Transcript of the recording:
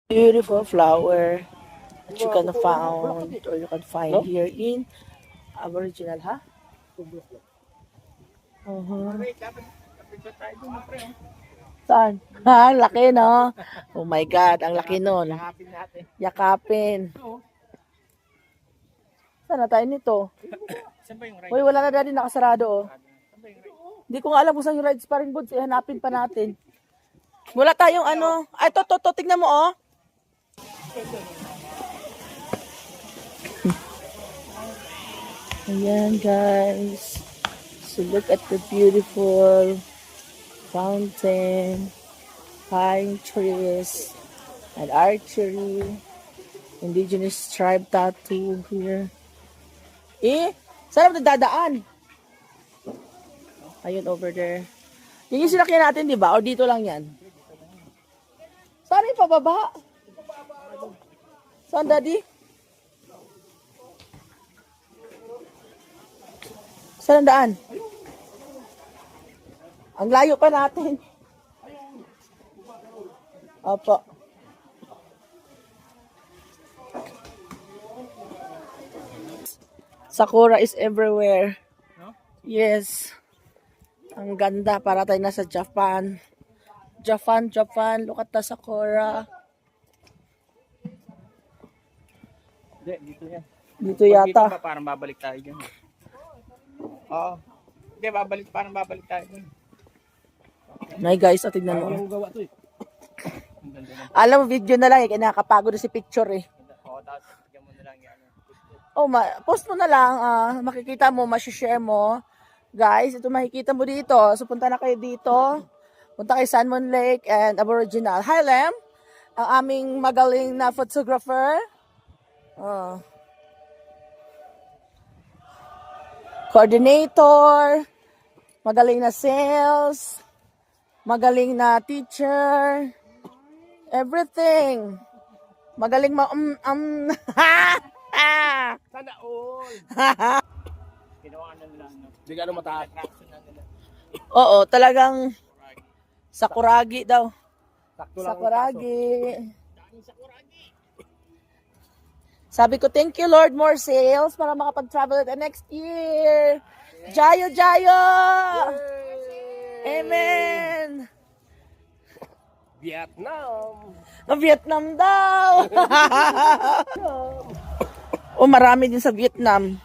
Beautiful flower that you can found or you can find here in Aboriginal, ha? Saan? Ha, ang laki, no? Oh my God, ang laki nun. Yakapin. Saan na tayo nito? Uy, wala na dali, nakasarado, oh. Hindi ko nga alam kung saan yung rides pa rin, Buds. Hanapin pa natin. Wala tayong ano. Ay, to, tignan mo, oh. Ayan, guys. So, look at the beautiful fountain, pine trees, and archery, indigenous tribe tattoo here. Saan naman dadaan? Ayun, over there. Yung sinakyan natin, di ba? O dito lang yan? Saan yung pababa? Saan, Daddy? Saan ang daan? Ang layo pa natin. Opo. Sakura is everywhere. Yes. Ang ganda. Para tayo nasa Japan. Japan. Look at the Sakura. Dito yan. Dito yata. Dito ba parang babalik tayo dyan? Oo. Hindi, parang babalik tayo dyan. Nay guys, tignan mo. Yung gawa to eh. Alam mo, video na lang eh. Nakakapagod na si picture eh. Oo, tapos bigyan mo na lang yan. Oh, post mo na lang. Makikita mo, share mo. Guys, ito makikita mo dito. So, punta na kayo dito. Punta kay Salmon Lake and Aboriginal. Hi, Lem. Ang aming magaling na photographer. Coordinator. Magaling na sales. Magaling na teacher. Everything. Magaling Sana all! Ginawa na nila. Hindi ka mataas. Oo, talagang Sakuragi daw. Sakto lang. Sakuragi. Sabi ko, thank you Lord, more sales para makapag-travel the next year. Jayo, Jayo! Amen! Vietnam! Vietnam daw! Oh, marami din sa Vietnam.